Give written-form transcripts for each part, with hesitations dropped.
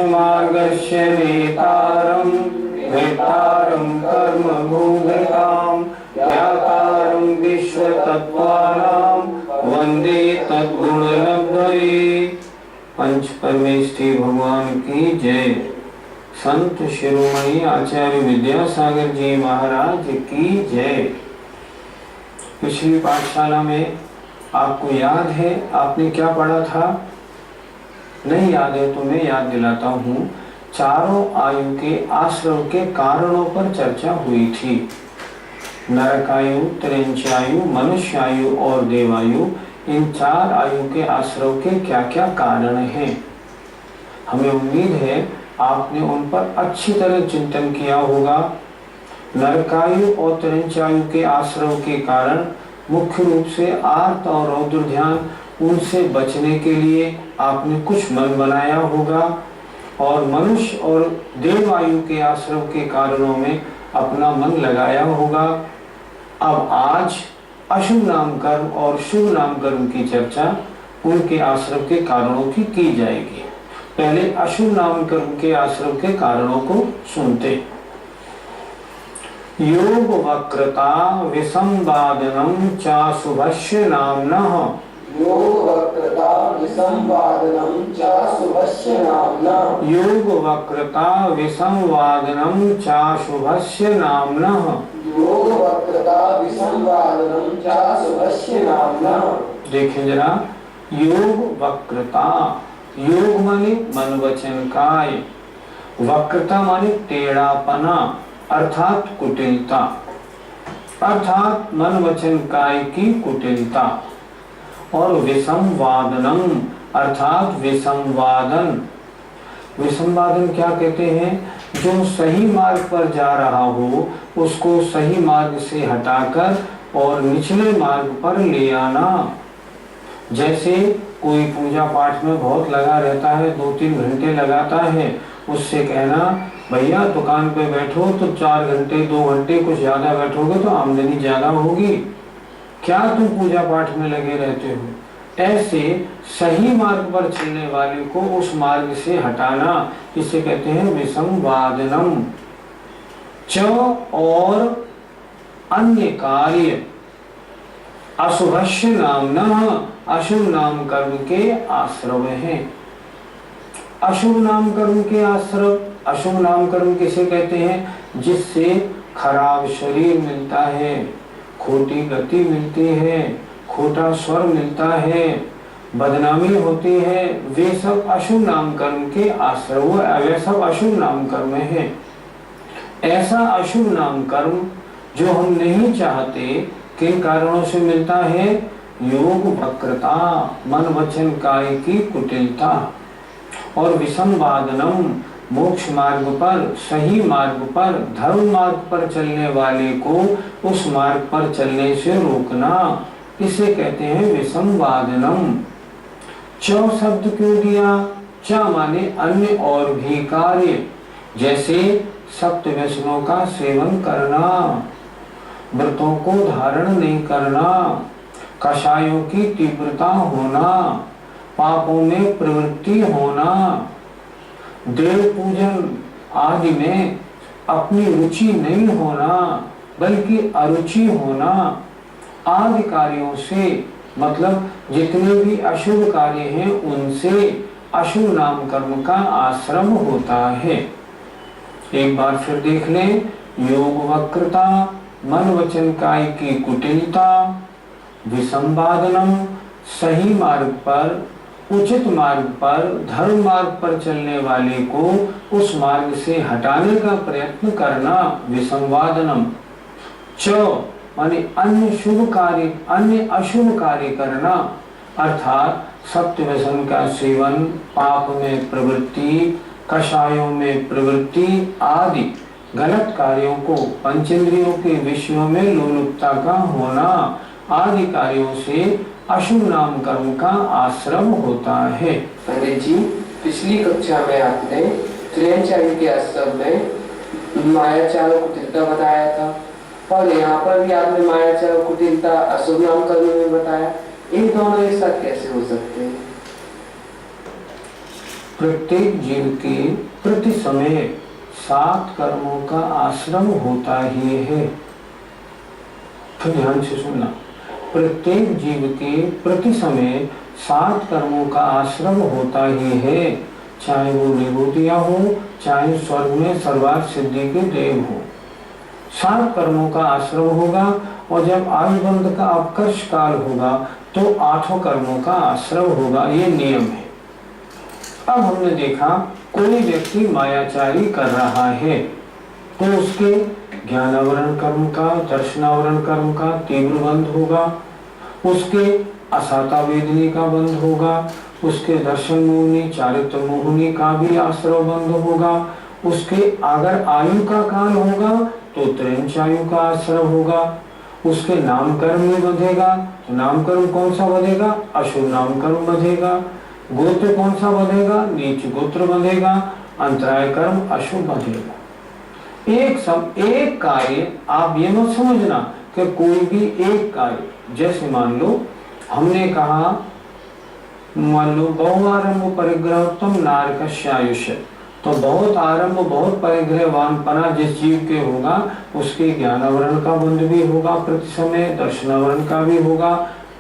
मार्गस्य नेतारं वेत्तारं कर्मभूमिकां ज्ञातारं विश्वतत्त्वानां वन्दे तद्गुणलब्धये। पंच परमेष्ठी भगवान की जय। संत शिरोमणि आचार्य विद्यासागर जी महाराज की जय। पिछली पाठशाला में आपको याद है आपने क्या पढ़ा था? नहीं याद है तो मैं याद दिलाता हूँ। चारों आयु के आश्रव के कारणों पर चर्चा हुई थी। नरकायु, त्रिंचायु, मनुष्यायु और देवायु, इन चार आयु के आश्रव के क्या क्या कारण हैं। हमें उम्मीद है आपने उन पर अच्छी तरह चिंतन किया होगा। नरकायु और त्रिंचायु के आश्रव के कारण मुख्य रूप से आर्त और रौद्र ध्यान, उनसे बचने के लिए आपने कुछ मन बनाया होगा और मनुष्य और देवायु के आश्रव के कारणों में अपना मन लगाया होगा। अब आज अशुभ नाम कर्म और शुभ नाम कर्म की चर्चा उनके आश्रव के कारणों की जाएगी। पहले अशुभ नाम कर्म के आश्रव के कारणों को सुनते। योग वक्रता विसंवादनम चाशुभस्य नाम्नः। योग वक्रता विसंवादनम चाशुभस्य नाम्नः। योग वक्रता विसंवादनम चाशुभस्य नाम्नः। योग वक्रता विसंवादनम चाशुभस्य नाम्नः। देखें जरा, योग वक्रता, योग माने मन वचन काय, वक्रता माने टेढ़ापना अर्थात कुटिलता, अर्थात मन वचन काय की कुटिलता। और विसंवादनम अर्थात विसंवादन। विसंवादन क्या कहते हैं? जो सही मार्ग पर जा रहा हो उसको सही मार्ग से हटाकर और निचले मार्ग पर ले आना। जैसे कोई पूजा पाठ में बहुत लगा रहता है, 2-3 घंटे लगाता है, उससे कहना भैया दुकान पे बैठो तो 4 घंटे 2 घंटे कुछ ज्यादा बैठोगे तो आमदनी ज्यादा होगी, क्या तुम पूजा पाठ में लगे रहते हो? ऐसे सही मार्ग पर चलने वाले को उस मार्ग से हटाना, इसे कहते हैं विसंवादनम। च और अन्य कार्य अशुभस्य नाम्नः, अशुभ नाम कर्म के आश्रव हैं। अशुभ नाम कर्म के आश्रव, अशुभ नाम कर्म किसे कहते हैं? जिससे खराब शरीर मिलता है, खोटी गति मिलती है, खोटा स्वर मिलता है, बदनामी होती है, वे सब अशुभ नाम कर्म के आश्रव, वे सब अशुभ नाम कर्म है। ऐसा अशुभ नाम कर्म जो हम नहीं चाहते, किन कारणों से मिलता है? योग वक्रता, मन वचन काय की कुटिलता। और विसंवादनम, मोक्ष मार्ग पर, सही मार्ग पर, धर्म मार्ग पर चलने वाले को उस मार्ग पर चलने से रोकना, इसे कहते हैं विसंवादनम। च शब्द क्यों दिया? च माने अन्य और भी कार्य, जैसे सप्त व्यसनों का सेवन करना, व्रतों को धारण नहीं करना, कषायों की तीव्रता होना, पापों में प्रवृत्ति होना, देव पूजन आदि में अपनी रुचि नहीं होना बल्कि अरुचि होना, आदि कार्यों से, मतलब जितने भी अशुभ कार्य हैं उनसे अशुभ नाम कर्म का आश्रम होता है। एक बार फिर देख लें। योग वक्रता, मन वचन काय की कुटिलता, विसंवादनम, सही मार्ग पर, उचित मार्ग पर, धर्म मार्ग पर चलने वाले को उस मार्ग से हटाने का प्रयत्न करना, विसंवादनम। च माने अन्य शुभ कार्य, अन्य अशुभ कार्य करना, अर्थात सत्य व्यसन का सेवन, पाप में प्रवृत्ति, कषायों में प्रवृत्ति आदि गलत कार्यों को, पंचेंद्रियों के विषयों में लोलुपता का होना आदि कार्यों से अशुभ नाम कर्म का आश्रम होता है। पंडित जी, पिछली कक्षा में आपने त्रिंचायु के आश्रम में मायाचार कुटिलता बताया था और यहाँ पर भी आपने मायाचार कुटिलता अशुभ नाम कर्म में बताया। इन दोनों एक साथ कैसे हो सकते हैं? प्रत्येक जीव के प्रति समय 7 कर्मों का आश्रम होता ही है। तो ध्यान से सुनना, प्रत्येक जीव के प्रति समय 7 कर्मों का आश्रम होता ही है, चाहे वो विभूतियां हो, चाहे स्वर्ग में सर्वार्थ सिद्धि के देव हो। 7 कर्मों का आश्रम होगा और जब आयुबंध का अपकर्ष काल होगा तो 8 कर्मों का आश्रम होगा। ये नियम है। अब हमने देखा कोई व्यक्ति मायाचारी कर रहा है तो उसके ज्ञानावरण कर्म का, दर्शनावरण कर्म का तीव्र बंध होगा, उसके असाता वेदनी का बंध होगा, उसके दर्शन मोहनी, चारित्र मोहनी का भी आश्रव बंध होगा, उसके अगर आयु का काल होगा तो त्रिंचायु का आश्रव होगा, उसके नाम कर्म में बंधेगा तो नाम कर्म कौन सा बंधेगा? अशुभ नाम कर्म बंधेगा। गोत्र कौन सा बंधेगा? नीच गोत्र बंधेगा। अंतराय कर्म अशुभ बंधेगा। एक कार्य आप ये मत समझना कि कोई भी एक कार्य, जैसे मान लो हमने कहा, मान लो बहुआरंभ परिग्रहोत्तम नारकस्यायुष्य, तो बहुत आरंभ बहुत परिग्रहवान पना जिस जीव के होगा उसके ज्ञानावरण का बंध भी होगा प्रति समय, दर्शनावरण का भी होगा,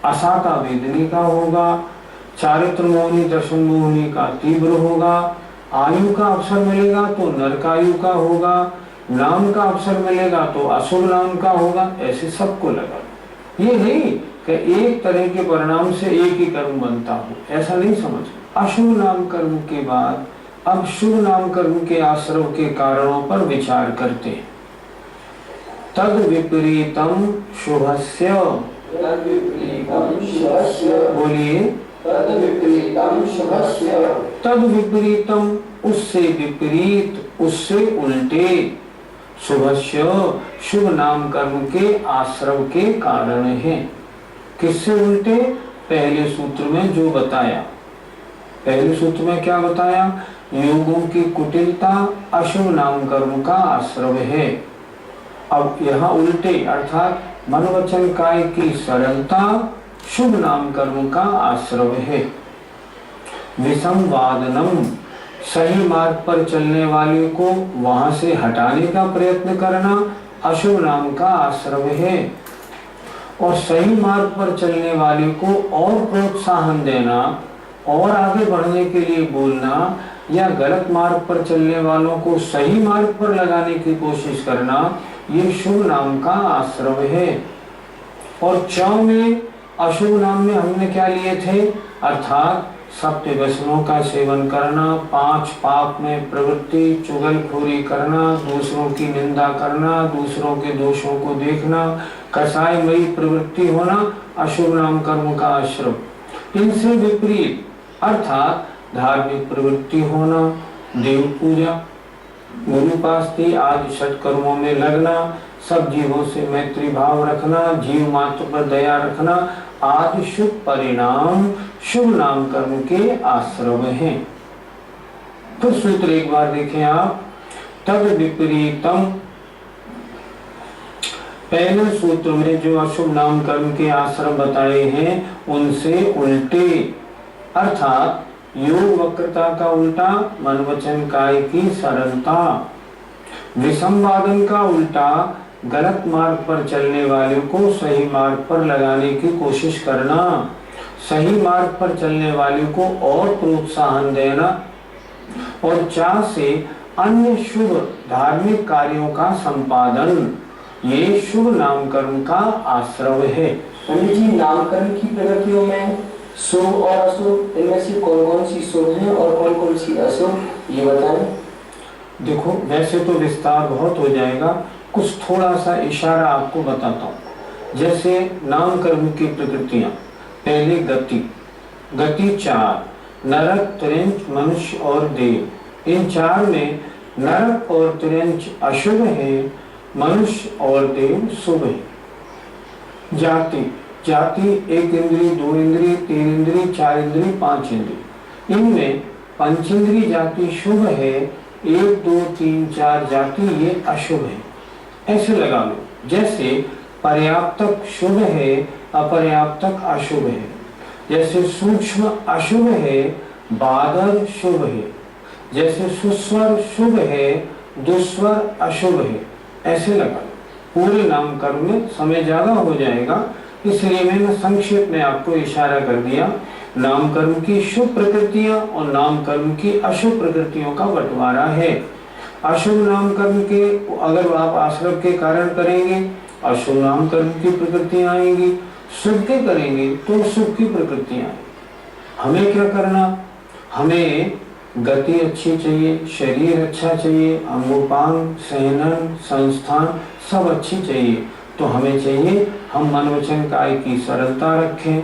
असाता वेदनी का होगा, चारित्र मोहनी दर्शन मोहनी का तीव्र होगा, आयु का अवसर मिलेगा तो नरकायु का होगा, नाम का अवसर मिलेगा तो अशुभ नाम का होगा। ऐसे सबको लगा, ये नहीं कि एक तरह के परिणाम से एक ही कर्म बनता हो, ऐसा नहीं समझ। अशुभ नाम कर्म के बाद अब शुभ नाम कर्म के आश्रव के कारणों पर विचार करते हैं। तद विपरीतम शुभस्य, बोलिए, तद विपरीतम उससे विपरीत, उससे उल्टे, शुभस्य शुभ नाम कर्म के आश्रव के कारण है। किससे उल्टे? पहले सूत्र में जो बताया, पहले सूत्र में क्या बताया? योगों की कुटिलता अशुभ नाम कर्म का आश्रव है। अब यहाँ उल्टे अर्थात मन वचन काय की सरलता शुभ नाम कर्म का आश्रव है। विसंवादनम सही मार्ग पर चलने वाले को वहां से हटाने का प्रयत्न करना अशुभ नाम का आश्रव है, और सही मार्ग पर चलने वाले को और प्रोत्साहन देना और आगे बढ़ने के लिए बोलना, या गलत मार्ग पर चलने वालों को सही मार्ग पर लगाने की कोशिश करना, ये शुभ नाम का आश्रव है। और 4 में अशुभ नाम में हमने क्या लिए थे? अर्थात सप्त व्यसनों का सेवन करना, 5 पाप में प्रवृत्ति, चुगलखोरी करना, दूसरों की निंदा करना, दूसरों के दोषों को देखना, कसाईमयी प्रवृत्ति होना अशुभ नाम कर्म का आश्रव। इनसे विपरीत अर्थात धार्मिक प्रवृत्ति होना, देव पूजा, गुरुपास्ती आदि षटकर्मों में लगना, सब जीवों से मैत्री भाव रखना, जीव मात्र पर दया रखना आदि शुभ परिणाम शुभ नाम कर्म के आश्रव हैं। तो सूत्र एक बार देखें आप। तद विपरीतम, पहले सूत्र में जो अशुभ नाम कर्म के आश्रम बताए हैं उनसे उल्टे, अर्थात योग वक्रता का उल्टा, मन वचन काय की सरलता, विसंवादन का उल्टा, गलत मार्ग पर चलने वाले को सही मार्ग पर लगाने की कोशिश करना, सही मार्ग पर चलने वाले को और प्रोत्साहन देना, और 4 से अन्य शुभ धार्मिक कार्यों का संपादन, ये शुभ नाम कर्म का आश्रव है। पंडित जी, नामकरण की प्रगतियों में शुभ और अशुभ, इनमें से कौन कौन सी शुभ है और कौन कौन सी अशुभ, ये बताएं। देखो, वैसे तो विस्तार बहुत हो जाएगा, कुछ थोड़ा सा इशारा आपको बताता हूँ। जैसे नाम कर्म की प्रकृतियां, पहले गति, गति 4, नरक, त्रिंच, मनुष्य और देव। इन 4 में नरक और त्रिंच अशुभ है, मनुष्य और देव शुभ है। जाति, जाति 1 इंद्री, 2 इंद्री, 3 इंद्री, 4 इंद्री, 5 इंद्री। इनमें पंचेंद्री जाति शुभ है, 1, 2, 3, 4 जाति ये अशुभ है। ऐसे लगा लो, जैसे पर्याप्तक शुभ है, अपर्याप्तक अशुभ है। जैसे सूक्ष्म अशुभ है, बादल शुभ है। जैसे सुस्वर शुभ है, दुस्वर अशुभ है, ऐसे लगा लो। पूरे नामकरण में समय ज्यादा हो जाएगा, इसलिए मैंने संक्षेप में आपको इशारा कर दिया। नामकरण की शुभ प्रकृतियां और नामकरण की अशुभ प्रकृतियों का बंटवारा है। अशुभ नामकरण के अगर आप आश्रम के कारण करेंगे, अशुभ नामकरण की प्रकृतियां आएंगी, शुभ के करेंगे तो शुभ की प्रकृतियां आएंगी। हमें क्या करना, हमें गति अच्छी चाहिए, शरीर अच्छा चाहिए, अंगोपांग, सहनन, संस्थान सब अच्छी चाहिए। तो हमें चाहिए हम मन वचन काय की सरलता रखें।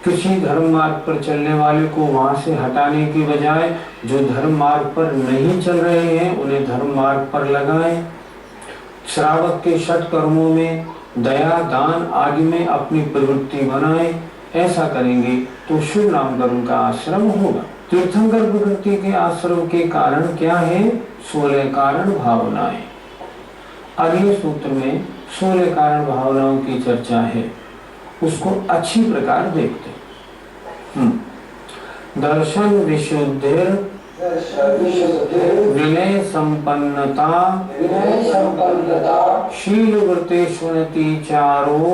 किसी धर्म मार्ग पर चलने वाले को वहां से हटाने की बजाय जो धर्म मार्ग पर नहीं चल रहे हैं उन्हें धर्म मार्ग पर लगाएं। श्रावक के षट कर्मों में दया, दान आदि में अपनी प्रवृत्ति बनाएं। ऐसा करेंगे तो शुभ नामकरण का आश्रम होगा। तीर्थंकर प्रकृति के आश्रम के कारण क्या है? 16 कारण भावनाएं। अगले सूत्र में 16 कारण भावनाओं की चर्चा है, उसको अच्छी प्रकार देखते हैं। दर्शन विशुद्धिर विनय संपन्नता शील व्रतेष्वनति चारो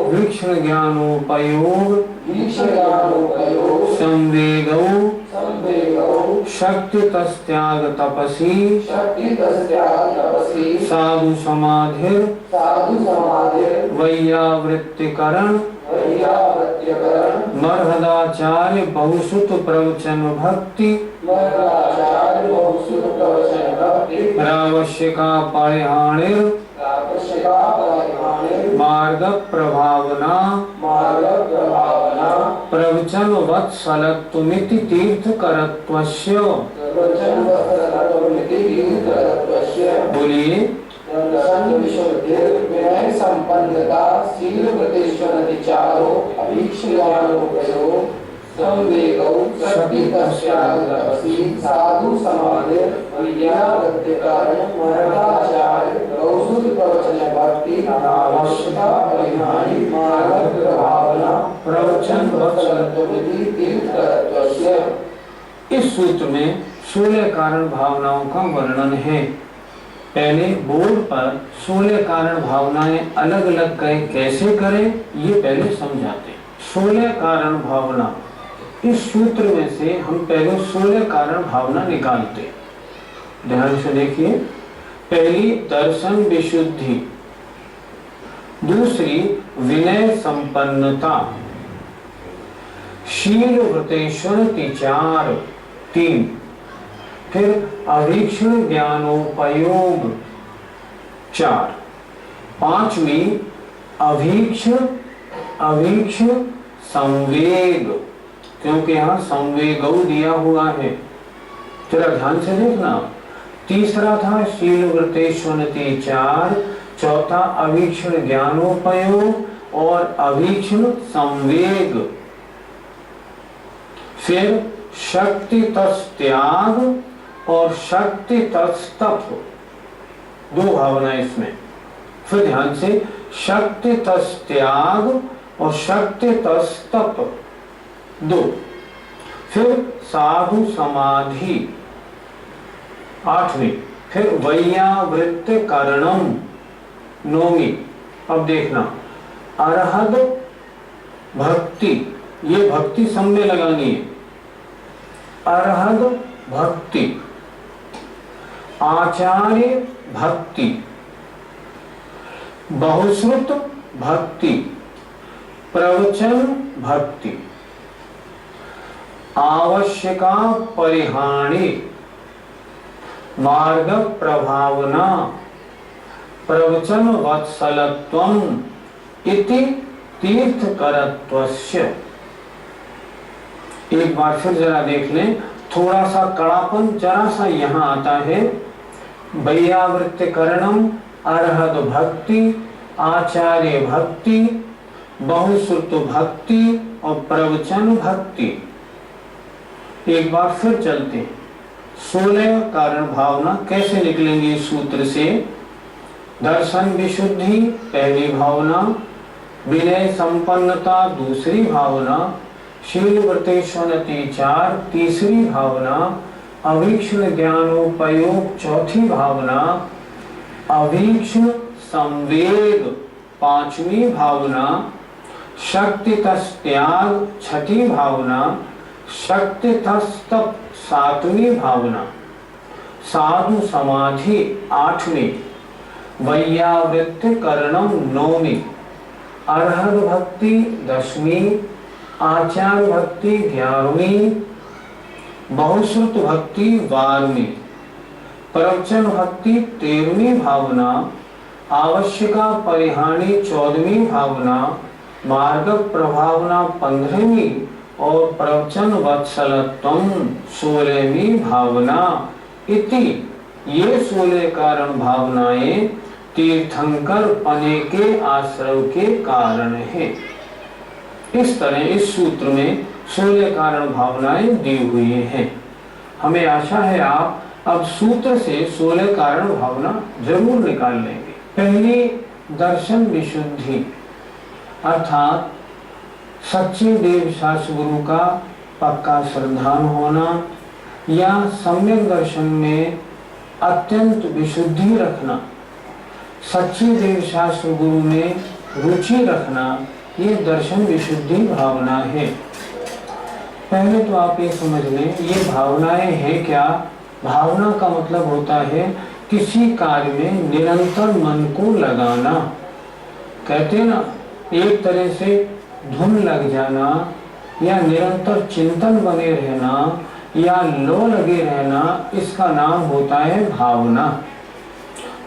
वीक्षण ज्ञानोपयोग संवेगौ शक्ति तस्त्याग तपसी साधु समाधिर वैयावृत्तिकरण मर्हदाचार्य बहुसुत प्रवचन भक्ति रावश्यका परिहाणिर मार्ग प्रभावना प्रवचन वत्सलत्वमिति तीर्थ करत्वस्य। बोलिए। विनय संपन्नता शील व्रतेष्वनतिचारो अभीक्ष्यानुपयोग संवेगौ शक्ति तस्त्याग तपसी साधु समाधिर वैयावृत्तिकरण मर्हदाचार्य बहुसुत प्रवचन भक्ति आवश्यकता परिहानि मार्ग प्रभावना प्रवचन वत्सलत्वमिति तीर्थ करत्वस्य। इस सूत्र में 16 कारण भावनाओं का वर्णन है। पहले बोर्ड पर 16 कारण भावनाएं अलग अलग कैसे करें ये पहले समझाते। 16 कारण भावना, इस सूत्र में से हम पहले 16 कारण भावना निकालते। ध्यान से देखिए। पहली दर्शन विशुद्धि, दूसरी विनय संपन्नता, शील व्रतेष्वनति 3, फिर अवीक्षण ज्ञानोपयोग 4, 5वीं अवीक्षण संवेग, क्योंकि यहाँ संवेगौ दिया हुआ है, जरा ध्यान से देखना। तीसरा था शील व्रतेष्वनति 4, चौथा अवीक्षण ज्ञानोपयोग और अवीक्षण संवेग, फिर शक्ति तस्त्याग और शक्ति तस्तप, 2 भावनाएं इसमें। फिर ध्यान से शक्ति तस्त्याग और शक्ति तस्तप 2, फिर साधु समाधि 8वीं, फिर वैयावृत्तिकरणम 9वीं। अब देखना अरहद भक्ति, ये भक्ति सब में लगानी है। अरहद भक्ति, आचार्य भक्ति, बहुश्रुत भक्ति, प्रवचन भक्ति, आवश्यका परिहानि, मार्ग प्रभावना, प्रवचन वत्सलत्वम इति तीर्थकरत्वस्य। एक बार फिर जरा देख लें, थोड़ा सा कड़ापन जरा सा यहाँ आता है। वैयावृत्तिकरणम, अरहद भक्ति, आचार्य भक्ति, बहुश्रुत भक्ति और प्रवचन भक्ति। एक बार फिर चलते। 16 कारण भावना कैसे निकलेंगे इस सूत्र से? दर्शन विशुद्धि पहली भावना, विनय संपन्नता दूसरी भावना, शील व्रतेष्वनतिचार तीसरी भावना, अवीक्षण ज्ञानोपयोग चौथी भावना, अवीक्षण संवेग पांचवी भावना, शक्ति त्याग छठी भावना, शक्ति तप सातवीं भावना, साधु समाधि आठवीं, वैयावृत्ति करणम नौवीं, अर्हत भक्ति दसवीं, आचार भक्ति 11वीं, बहुश्रुत भक्ति 12वीं, प्रवचन भक्ति 13वीं भावना, आवश्यका परिहानी 14वीं भावना, मार्ग प्रभावना 15वीं और प्रवचन वत्सलत्वम 16वीं भावना। इति ये 16 कारण भावनाएं तीर्थंकर पने के आश्रव के कारण है। इस तरह इस सूत्र में 16 कारण भावनाएं दी हुई हैं। हमें आशा है आप अब सूत्र से 16 कारण भावना जरूर निकाल लेंगे। पहली, दर्शन विशुद्धि, अर्थात सच्चे देव शास्त्र गुरु का पक्का श्रद्धान होना या सम्यक दर्शन में अत्यंत विशुद्धि रखना, सच्चे देव शास्त्र गुरु में रुचि रखना, ये दर्शन विशुद्धि भावना है। पहले तो आप ये समझ लें ये भावनाएं हैं क्या। भावना का मतलब होता है किसी कार्य में निरंतर मन को लगाना। कहते ना, एक तरह से धुन लग जाना या निरंतर चिंतन बने रहना या लो लगे रहना, इसका नाम होता है भावना।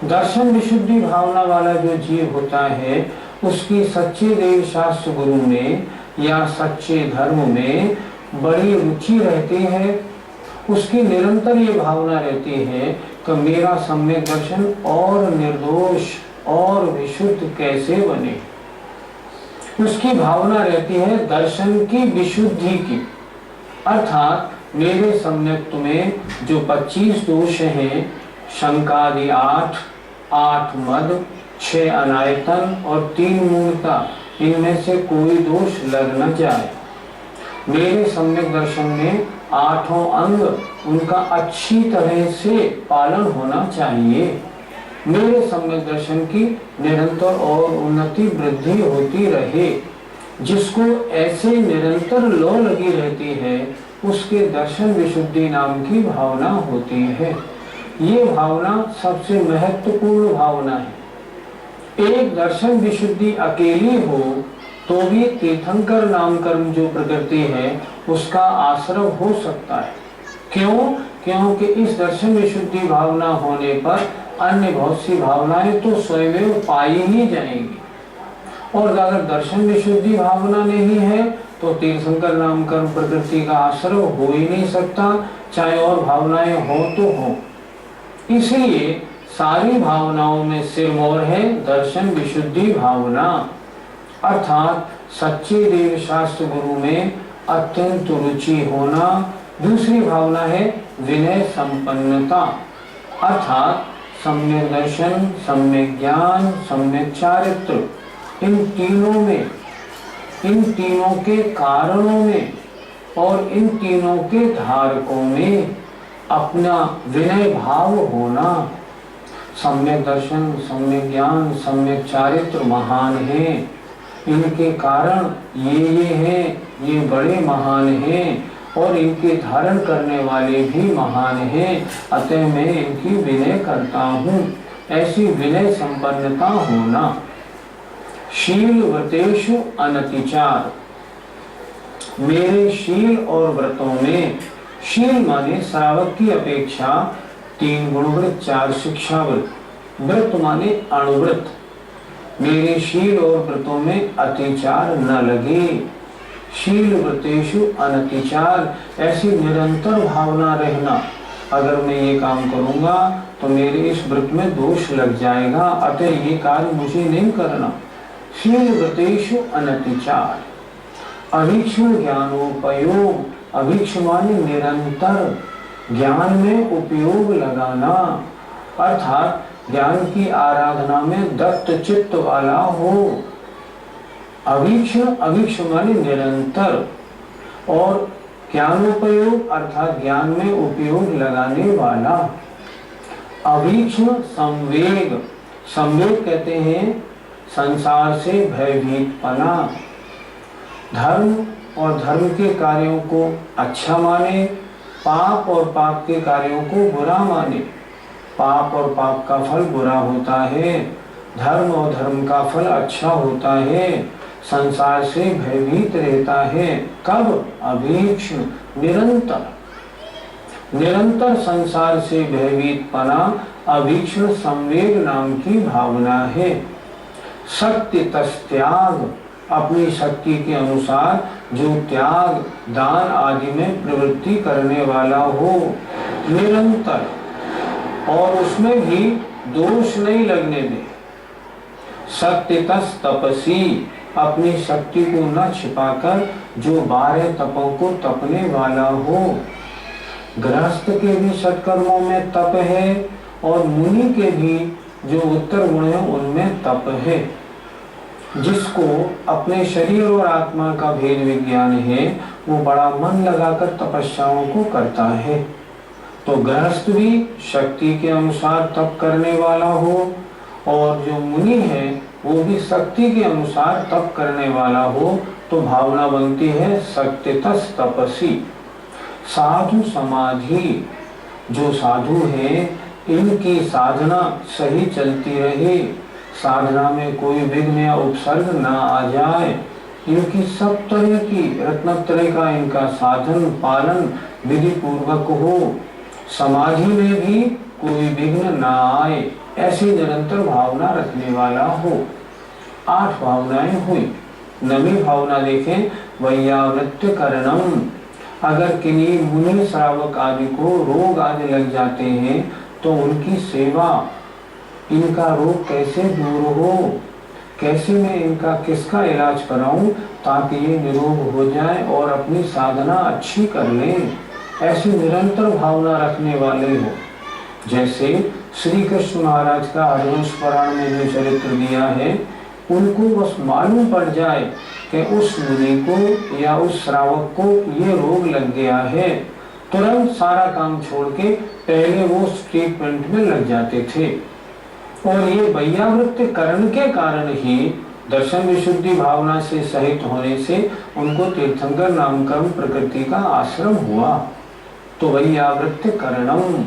दर्शन विशुद्धि भावना वाला जो जीव होता है उसकी सच्चे देव शास्त्र गुरु में या सच्चे धर्म में बड़ी रुचि रहती है। उसकी निरंतर ये भावना रहती है कि मेरा सम्यक दर्शन और निर्दोष और विशुद्ध कैसे बने। उसकी भावना रहती है दर्शन की विशुद्धि की, अर्थात मेरे सम्यक्त्व में जो 25 दोष हैं, शंकादि 8 मद, 6 अनायतन और 3 मूर्ता, इनमें से कोई दोष लग न जाए। मेरे सम्यक दर्शन में 8 अंग उनका अच्छी तरह से पालन होना चाहिए। मेरे सम्यक दर्शन की निरंतर और उन्नति वृद्धि होती रहे। जिसको ऐसे निरंतर लो लगी रहती है उसके दर्शन विशुद्धि नाम की भावना होती है। ये भावना सबसे महत्वपूर्ण भावना है। एक दर्शन विशुद्धि अकेली हो तो भी तीर्थंकर नाम कर्म जो प्रकृति है उसका आश्रय हो सकता है। क्यों? क्योंकि इस दर्शन विशुद्धि भावना होने पर अन्य बहुत सी भावनाएं तो स्वयं पाई ही जाएंगी। और अगर दर्शन विशुद्धि भावना नहीं है तो तीर्थंकर नाम कर्म प्रकृति का आश्रय हो ही नहीं सकता, चाहे और भावनाएं हो तो हो। इसलिए सारी भावनाओं में सिरमौर है दर्शन विशुद्धि भावना, अर्थात सच्चे देव शास्त्र गुरु में अत्यंत रुचि होना। दूसरी भावना है विनय संपन्नता, अर्थात सम्यक दर्शन, सम्यक ज्ञान, सम्यक चारित्र, इन तीनों के कारणों में और इन तीनों के धारकों में अपना विनय भाव होना। सम्यक दर्शन, सम्यक ज्ञान, सम्यक चारित्र महान है, इनके कारण ये हैं, ये बड़े महान हैं और इनके धारण करने वाले भी महान हैं, अतः मैं इनकी विनय करता हूँ। ऐसी विनय संपन्नता होना। शील व्रतेषु अनतिचार, मेरे शील और व्रतों में, शील माने श्रावक की अपेक्षा 3 गुणव्रत 4 शिक्षाव्रत, व्रत माने अणुव्रत। मेरे शील और व्रतों में अतिचार न लगे। शील व्रतेषु अनतिचार, ऐसी निरंतर भावना रहना, अगर मैं ये काम करूंगा तो मेरे इस व्रत में दोष लग जाएगा, अतः ये कार्य मुझे नहीं करना। शील व्रतेषु अनतिचार। अवीक्षण ज्ञानोपयोग, अवीक्षण माने निरंतर ज्ञान में उपयोग लगाना, अर्थात ज्ञान की आराधना में दत्त चित्त वाला हो। अवीक्षण, अवीक्षण माने निरंतर। और ज्ञानोपयोग अर्थात ज्ञान में उपयोग लगाने वाला। अभीक्ष्ण संवेग, संवेग कहते हैं संसार से भयभीतपना। धर्म और धर्म के कार्यों को अच्छा माने, पाप और पाप के कार्यों को बुरा माने। पाप और पाप का फल बुरा होता है, धर्म और धर्म का फल अच्छा होता है। संसार से भयभीत रहता है। कब? अभीक्ष्ण, निरंतर। निरंतर संसार से भयभीतपना अभीक्ष्ण संवेग नाम की भावना है। शक्ति त्याग, अपनी शक्ति के अनुसार जो त्याग दान आदि में प्रवृत्ति करने वाला हो निरंतर, और उसमें भी दोष नहीं लगने दे। सत्य तपसी, अपनी शक्ति को न छिपाकर जो 12 तपों को तपने वाला हो। गृहस्थ के भी सत्कर्मों में तप है और मुनि के भी जो उत्तर गुण है उनमें तप है। जिसको अपने शरीर और आत्मा का भेद विज्ञान है वो बड़ा मन लगाकर तपस्याओं को करता है। तो गृहस्थ भी शक्ति के अनुसार तप करने वाला हो और जो मुनि है वो भी शक्ति के अनुसार तप करने वाला हो, तो भावना बनती है सत्यतस तपसी। साधु समाधि, जो साधु है इनकी साधना सही चलती रहे, साधना में कोई विघ्न या उपसर्ग ना आ जाए, इनकी सब तरह की रत्नत्रय का इनका साधन पालन विधि पूर्वक हो, समाधि में भी कोई विघ्न ना आए, ऐसी निरंतर भावना रखने वाला हो। 8 भावनाएं हुई। 9वीं भावना देखें, वैयावृत्य करणम। अगर किन्हीं मुनि श्रावक आदि को रोग आदि लग जाते हैं तो उनकी सेवा, इनका रोग कैसे दूर हो, कैसे मैं इनका किसका इलाज कराऊं ताकि ये निरोग हो जाए और अपनी साधना अच्छी कर लें, ऐसी निरंतर भावना रखने वाले हो। जैसे श्री कृष्ण महाराज का हरिवंश पुराण में जो चरित्र दिया है, उनको बस मालूम पड़ जाए कि उस मुनि को या उस श्रावक को ये रोग लग गया है, तुरंत सारा काम छोड़ के पहले वो ट्रीटमेंट में लग जाते थे। और ये वैयावृत्य करण के कारण ही दर्शन विशुद्धि भावना से सहित होने से उनको तीर्थंकर नामकरण प्रकृति का आश्रम हुआ। तो वैयावृत्य करणम,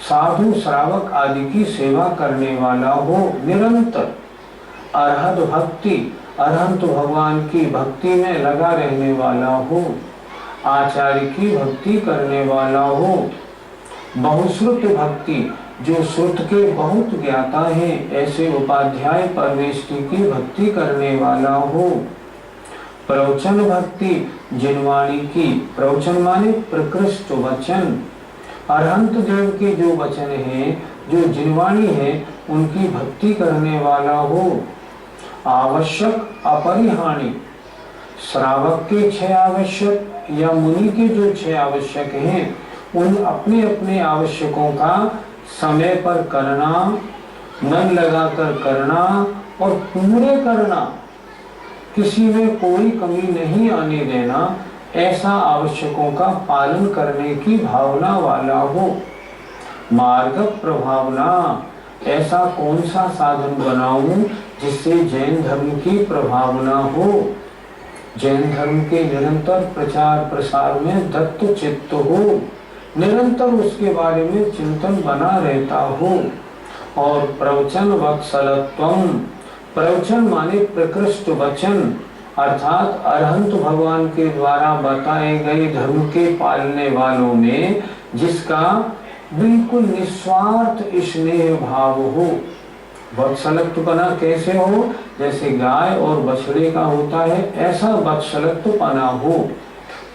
साधु श्रावक आदि की सेवा करने वाला हो निरंतर। अरहत भक्ति, अरहंत भगवान की भक्ति में लगा रहने वाला हो, आचार्य की भक्ति करने वाला हो। बहुश्रुत भक्ति, जो श्रुत के बहुत ज्ञाता हैं, ऐसे उपाध्याय परमेष्टि की भक्ति करने वाला हो। प्रवचन भक्ति, जिनवाणी की, प्रवचन माने प्रकृष्ट वचन, अरहंत देव के जो वचन हैं, जो जिनवाणी है, उनकी भक्ति करने वाला हो। आवश्यक अपरिहानी, श्रावक के 6 आवश्यक या मुनि के जो 6 आवश्यक हैं, उन अपने अपने आवश्यकों का समय पर करना, मन लगाकर करना और पूरे करना, किसी में कोई कमी नहीं आने देना, ऐसा आवश्यकों का पालन करने की भावना वाला हो। मार्ग प्रभावना, ऐसा कौन सा साधन बनाऊं जिससे जैन धर्म की प्रभावना हो, जैन धर्म के निरंतर प्रचार प्रसार में दत्त चित्त हो, निरंतर उसके बारे में चिंतन बना रहता हो। और प्रवचन वत्सलत्वम, प्रवचन माने प्रकृष्ट वचन, अर्थात अरहंत भगवान के द्वारा बताए गए धर्म के पालने वालों में जिसका बिल्कुल निस्वार्थ स्नेह भाव हो। वत्सलत्वपना कैसे हो? जैसे गाय और बछड़े का होता है, ऐसा वत्सलत्वपना हो।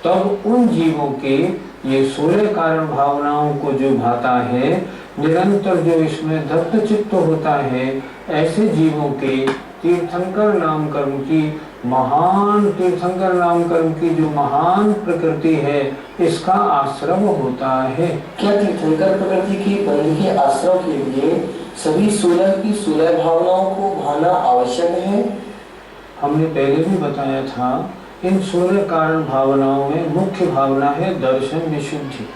तब उन जीवों के ये 16 कारण भावनाओं को जो भाता है, निरंतर जो इसमें दत्त चित्त होता है, ऐसे जीवों के तीर्थंकर नाम कर्म की महान, तीर्थंकर नाम कर्म की जो महान प्रकृति है, इसका आश्रम होता है। क्या तीर्थंकर प्रकृति की बंध के आश्रम के लिए सभी 16 की 16 भावनाओं को भाना आवश्यक है? हमने पहले भी बताया था इन 16 कारण भावनाओं में मुख्य भावना है दर्शन विशुद्धि।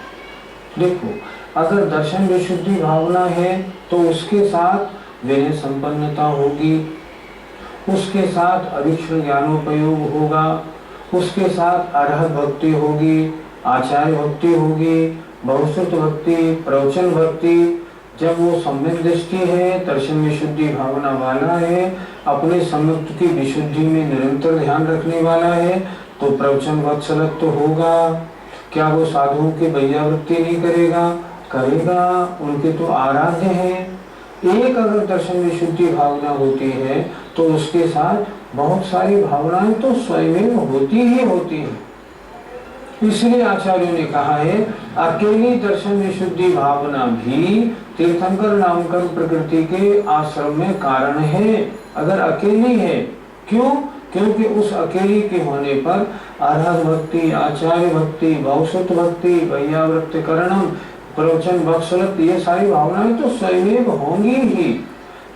देखो, अगर दर्शन विशुद्धि भावना है तो उसके साथ विनय संपन्नता होगी, उसके साथ अविक्षण ज्ञानोपयोग होगा, उसके साथ अरहत भक्ति होगी, आचार्य भक्ति होगी, बहुश्रुत भक्ति, प्रवचन भक्ति। जब वो सम्यक दृष्टि है, दर्शन विशुद्धि भावना वाला है, अपने सम्यक की विशुद्धि में निरंतर ध्यान रखने वाला है, तो प्रवचन वत्सलक तो होगा। क्या वो साधुओं की वैयावृत्ति नहीं करेगा? करेगा, उनके तो आराध्य हैं। एक अगर दर्शन विशुद्धि भावना होती है तो उसके साथ बहुत सारी भावनाएं तो स्वयं होती ही होती हैं। इसलिए आचार्यों ने कहा है, अकेली दर्शन विशुद्धि भावना भी तीर्थंकर नामकर्म प्रकृति के आश्रम में कारण है, अगर अकेली है। क्यों? क्योंकि उस अकेली के होने पर अरहत भक्ति, आचार्य भक्ति, बहुश्रुत भक्ति, वैयावृत्तिकरणम, प्रवचन वत्सलक, ये सारी भावनाएं तो स्वयं होंगी ही।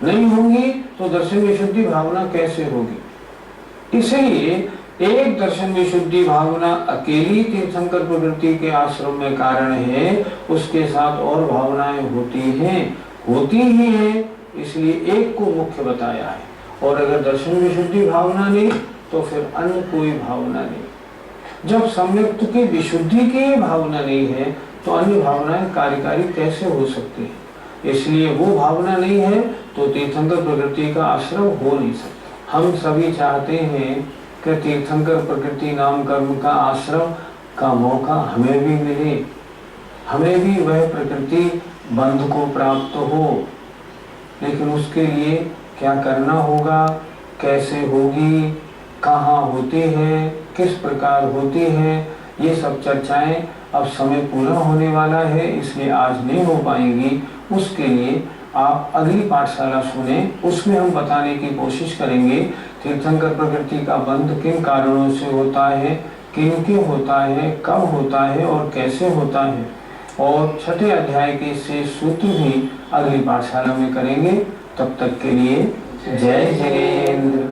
नहीं होंगी तो दर्शन विशुद्धि भावना कैसे होगी? इसलिए एक दर्शन विशुद्धि भावना अकेली तीर्थंकर प्रवृत्ति के आश्रम में कारण है, उसके साथ और भावनाएं होती ही हैं, इसलिए एक को मुख्य बताया है। और अगर दर्शन विशुद्धि भावना नहीं तो फिर अन्य कोई भावना नहीं। जब सम्यक्त की विशुद्धि की भावना नहीं है तो अन्य भावनाएं कार्यकारी कैसे हो सकती है? इसलिए वो भावना नहीं है तो तीर्थंकर प्रकृति का आश्रम हो नहीं सकता। हम सभी चाहते हैं कि तीर्थंकर प्रकृति नाम कर्म का आश्रम का मौका हमें भी मिले, हमें भी वह प्रकृति बंध को प्राप्त हो। लेकिन उसके लिए क्या करना होगा, कैसे होगी, कहाँ होती है, किस प्रकार होती है, ये सब चर्चाएं अब समय पूरा होने वाला है, इसलिए आज नहीं हो पाएंगी। उसके लिए आप अगली पाठशाला सुने, उसमें हम बताने की कोशिश करेंगे तीर्थंकर प्रकृति का बंध किन कारणों से होता है, किन क्यों होता है, कब होता है और कैसे होता है। और छठे अध्याय के शेष सूत्र भी अगली पाठशाला में करेंगे। तब तक के लिए जय जयेंद्र।